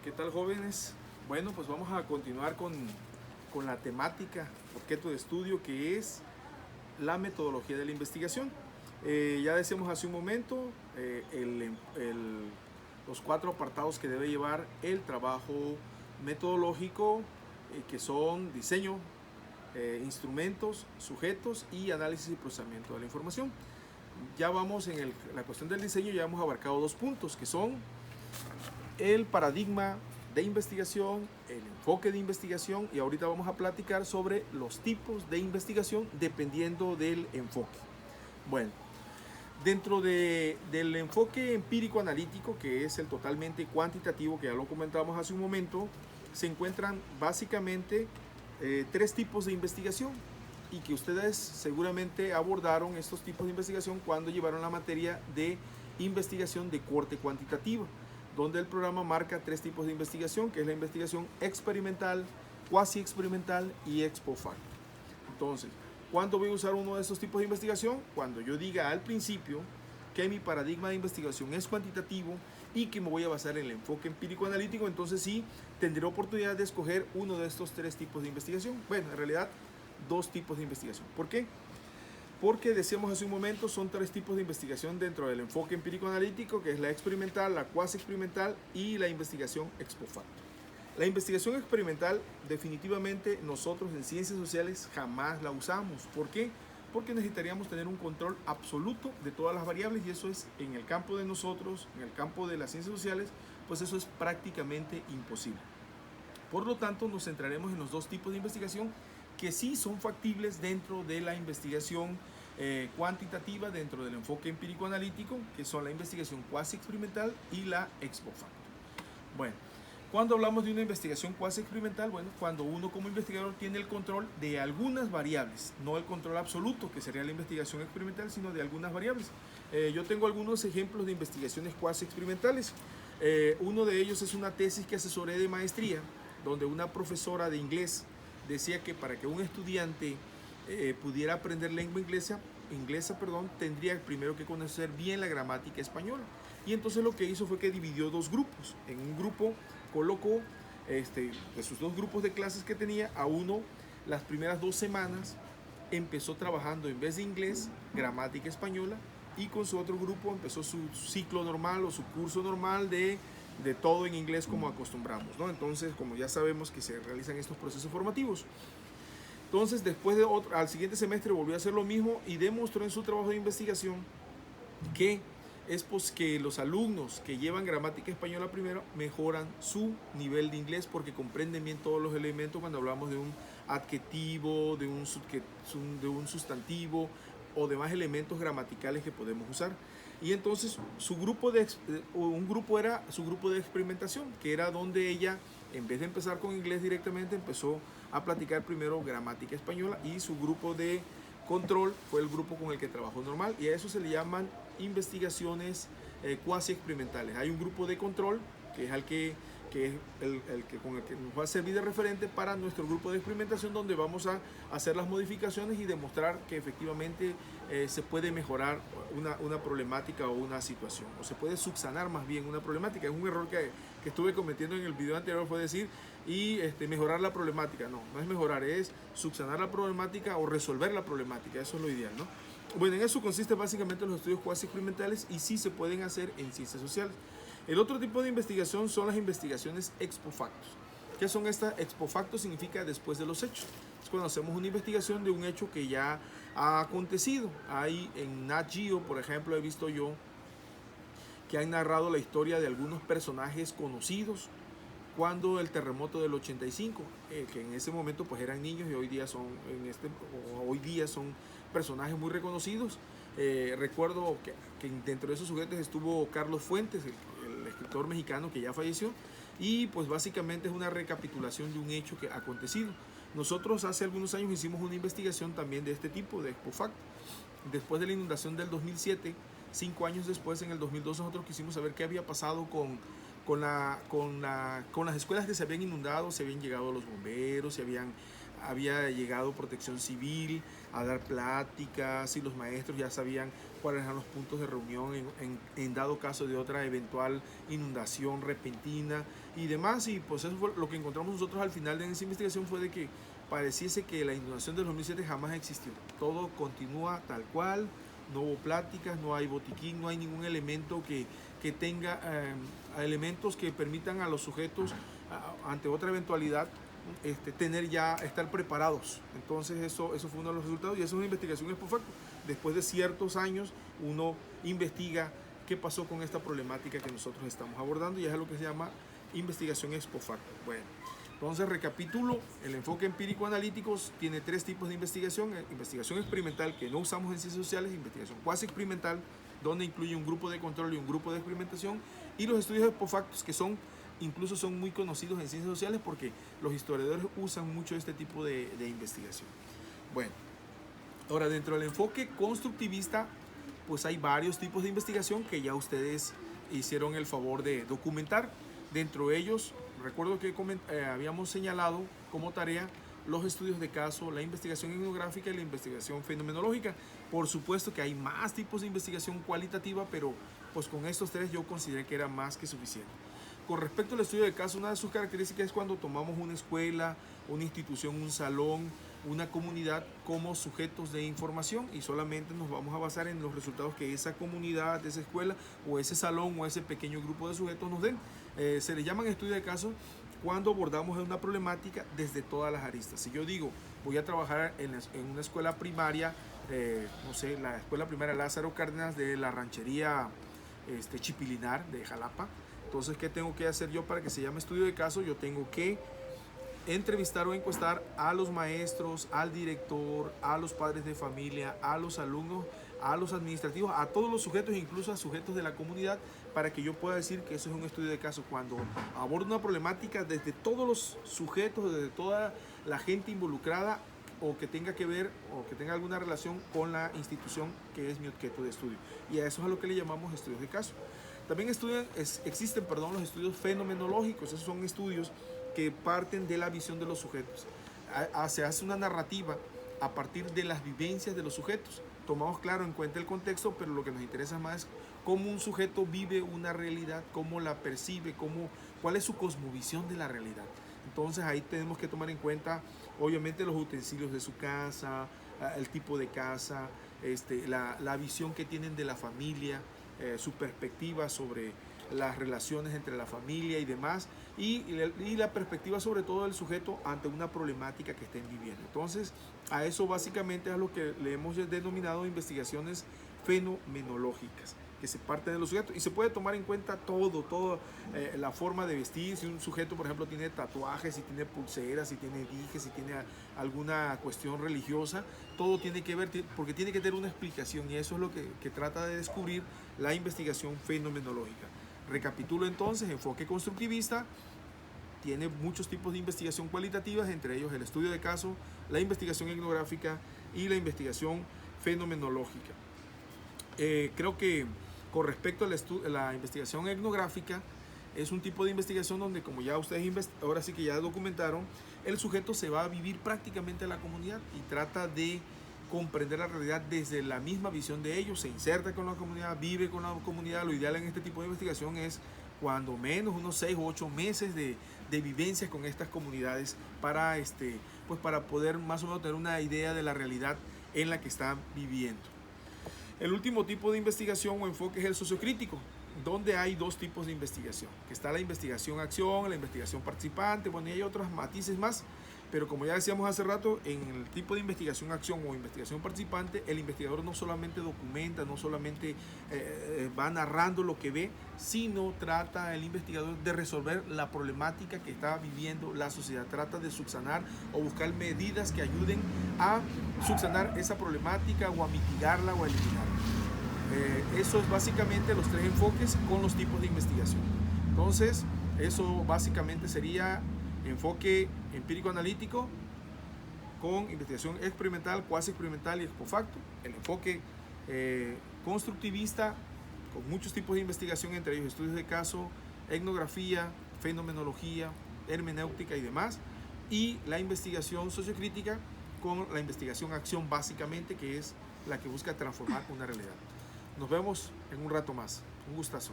¿Qué tal, jóvenes? Bueno, pues vamos a continuar con la temática, objeto de estudio, que es la metodología de la investigación. Ya decíamos hace un momento los 4 apartados que debe llevar el trabajo metodológico, que son diseño, instrumentos, sujetos y análisis y procesamiento de la información. Ya vamos en la cuestión del diseño, ya hemos abarcado 2 puntos, que son el paradigma de investigación, el enfoque de investigación, y ahorita vamos a platicar sobre los tipos de investigación dependiendo del enfoque. Bueno, dentro del enfoque empírico analítico, que es el totalmente cuantitativo, que ya lo comentábamos hace un momento, se encuentran básicamente 3 tipos de investigación, y que ustedes seguramente abordaron estos tipos de investigación cuando llevaron la materia de investigación de corte cuantitativa, donde el programa marca 3 tipos de investigación, que es la investigación experimental, cuasi experimental y ex post facto. Entonces, ¿cuándo voy a usar uno de estos tipos de investigación? Cuando yo diga al principio que mi paradigma de investigación es cuantitativo y que me voy a basar en el enfoque empírico analítico, entonces sí tendré oportunidad de escoger uno de estos 3 tipos de investigación. Bueno, en realidad 2 tipos de investigación. ¿Por qué? Porque decíamos hace un momento, son 3 tipos de investigación dentro del enfoque empírico analítico, que es la experimental, la cuasi experimental y la investigación ex post facto. La investigación experimental, definitivamente nosotros en ciencias sociales jamás la usamos. ¿Por qué? Porque necesitaríamos tener un control absoluto de todas las variables, y eso es, en el campo de nosotros, en el campo de las ciencias sociales, pues eso es prácticamente imposible. Por lo tanto, nos centraremos en los 2 tipos de investigación que sí son factibles dentro de la investigación cuantitativa, dentro del enfoque empírico analítico, que son la investigación cuasi experimental y la ex post facto. Bueno, cuando hablamos de una investigación cuasi experimental, bueno, cuando uno como investigador tiene el control de algunas variables, no el control absoluto, que sería la investigación experimental, sino de algunas variables. Yo tengo algunos ejemplos de investigaciones cuasi experimentales. Uno de ellos es una tesis que asesoré de maestría, donde una profesora de inglés decía que para que un estudiante pudiera aprender lengua inglesa, tendría primero que conocer bien la gramática española. Y entonces lo que hizo fue que dividió 2 grupos. En un grupo colocó de sus 2 grupos de clases que tenía, a uno las primeras 2 semanas empezó trabajando, en vez de inglés, gramática española, y con su otro grupo empezó su ciclo normal o su curso normal de todo en inglés, como acostumbramos, ¿no? Entonces, como ya sabemos que se realizan estos procesos formativos. Entonces, después al siguiente semestre volvió a hacer lo mismo y demostró en su trabajo de investigación que que los alumnos que llevan gramática española primero mejoran su nivel de inglés, porque comprenden bien todos los elementos cuando hablamos de un adjetivo, de un sustantivo o demás elementos gramaticales que podemos usar. Y entonces un grupo era su grupo de experimentación, que era donde ella, en vez de empezar con inglés directamente, empezó a platicar primero gramática española, y su grupo de control fue el grupo con el que trabajó normal, y a eso se le llaman investigaciones cuasi experimentales. Hay un grupo de control que es con el que nos va a servir de referente para nuestro grupo de experimentación, donde vamos a hacer las modificaciones y demostrar que efectivamente se puede mejorar una problemática o una situación, o se puede subsanar más bien una problemática. Es un error que estuve cometiendo en el video anterior, fue decir mejorar la problemática. No es mejorar, es subsanar la problemática o resolver la problemática. Eso es lo ideal, ¿no? Bueno, en eso consiste básicamente los estudios cuasi experimentales, y sí se pueden hacer en ciencias sociales. El otro tipo de investigación son las investigaciones ex post facto. ¿Qué son estas? Ex post facto significa después de los hechos. Es cuando hacemos una investigación de un hecho que ya ha acontecido. Hay en Nat Geo, por ejemplo, he visto yo que han narrado la historia de algunos personajes conocidos cuando el terremoto del 85, que en ese momento pues eran niños, y hoy día son personajes muy reconocidos. Recuerdo que dentro de esos sujetos estuvo Carlos Fuentes, el escritor mexicano que ya falleció, y pues básicamente es una recapitulación de un hecho que ha acontecido. Nosotros hace algunos años hicimos una investigación también de este tipo, de ex post facto. Después de la inundación del 2007, 5 años después, en el 2012, nosotros quisimos saber qué había pasado con las escuelas que se habían inundado. Se habían llegado los bomberos, había llegado Protección Civil, a dar pláticas, y los maestros ya sabían cuáles eran los puntos de reunión en dado caso de otra eventual inundación repentina y demás. Y pues eso fue lo que encontramos nosotros al final de esa investigación, fue de que pareciese que la inundación del 2007 jamás existió. Todo continúa tal cual, no hubo pláticas, no hay botiquín, no hay ningún elemento que tenga elementos que permitan a los sujetos ante otra eventualidad estar preparados. Entonces eso fue uno de los resultados, y eso es una investigación ex post facto. Después de ciertos años uno investiga qué pasó con esta problemática que nosotros estamos abordando, y es lo que se llama investigación ex post facto. Bueno, entonces recapitulo: el enfoque empírico analítico tiene tres tipos de investigación: investigación experimental, que no usamos en ciencias sociales; investigación cuasi experimental, donde incluye un grupo de control y un grupo de experimentación; y los estudios ex post facto, que incluso son muy conocidos en ciencias sociales porque los historiadores usan mucho este tipo de investigación. Bueno, ahora, dentro del enfoque constructivista, pues hay varios tipos de investigación que ya ustedes hicieron el favor de documentar. Dentro de ellos, recuerdo que habíamos señalado como tarea los estudios de caso, la investigación etnográfica y la investigación fenomenológica. Por supuesto que hay más tipos de investigación cualitativa, pero pues con estos tres yo consideré que era más que suficiente. Con respecto al estudio de caso, una de sus características es cuando tomamos una escuela, una institución, un salón, una comunidad como sujetos de información, y solamente nos vamos a basar en los resultados que esa comunidad, esa escuela o ese salón o ese pequeño grupo de sujetos nos den. Se le llaman estudio de caso cuando abordamos una problemática desde todas las aristas. Si yo digo, voy a trabajar en una escuela primaria, no sé, la escuela primaria Lázaro Cárdenas de la ranchería Chipilinar de Jalapa, entonces, ¿qué tengo que hacer yo para que se llame estudio de caso? Yo tengo que entrevistar o encuestar a los maestros, al director, a los padres de familia, a los alumnos, a los administrativos, a todos los sujetos, incluso a sujetos de la comunidad, para que yo pueda decir que eso es un estudio de caso, cuando abordo una problemática desde todos los sujetos, desde toda la gente involucrada, o que tenga que ver o que tenga alguna relación con la institución que es mi objeto de estudio. Y a eso es a lo que le llamamos estudios de caso. También existen los estudios fenomenológicos. Esos son estudios que parten de la visión de los sujetos. Se hace una narrativa a partir de las vivencias de los sujetos. Tomamos, claro, en cuenta el contexto, pero lo que nos interesa más es cómo un sujeto vive una realidad, cómo la percibe, cuál es su cosmovisión de la realidad. Entonces ahí tenemos que tomar en cuenta, obviamente, los utensilios de su casa, el tipo de casa, la visión que tienen de la familia, su perspectiva sobre las relaciones entre la familia y demás, y la perspectiva sobre todo del sujeto ante una problemática que estén viviendo. Entonces, a eso básicamente es a lo que le hemos denominado investigaciones fenomenológicas, que se parten de los sujetos, y se puede tomar en cuenta toda la forma de vestir. Si un sujeto, por ejemplo, tiene tatuajes, si tiene pulseras, si tiene dijes, si tiene alguna cuestión religiosa, todo tiene que ver, porque tiene que tener una explicación, y eso es lo que trata de descubrir la investigación fenomenológica. Recapitulo entonces: enfoque constructivista tiene muchos tipos de investigación cualitativas, entre ellos el estudio de caso, la investigación etnográfica y la investigación fenomenológica. Creo que con respecto a la investigación etnográfica, es un tipo de investigación donde, como ya ustedes ahora sí que ya documentaron, el sujeto se va a vivir prácticamente a la comunidad y trata de comprender la realidad desde la misma visión de ellos, se inserta con la comunidad, vive con la comunidad. Lo ideal en este tipo de investigación es cuando menos unos 6 o 8 meses de vivencias con estas comunidades para, para poder más o menos tener una idea de la realidad en la que están viviendo. El último tipo de investigación o enfoque es el sociocrítico, donde hay dos tipos de investigación, que está la investigación-acción, la investigación participante, bueno, y hay otros matices más, pero como ya decíamos hace rato, en el tipo de investigación-acción o investigación participante, el investigador no solamente documenta, no solamente va narrando lo que ve, sino trata el investigador de resolver la problemática que está viviendo la sociedad, trata de subsanar o buscar medidas que ayuden a subsanar esa problemática o a mitigarla o a eliminarla. Eso es básicamente los tres enfoques con los tipos de investigación. Entonces, eso básicamente sería enfoque empírico-analítico con investigación experimental, cuasi experimental y ex post facto. El enfoque constructivista con muchos tipos de investigación, entre ellos estudios de caso, etnografía, fenomenología, hermenéutica y demás. Y la investigación sociocrítica con la investigación-acción básicamente, que es la que busca transformar una realidad. Nos vemos en un rato más. Un gustazo.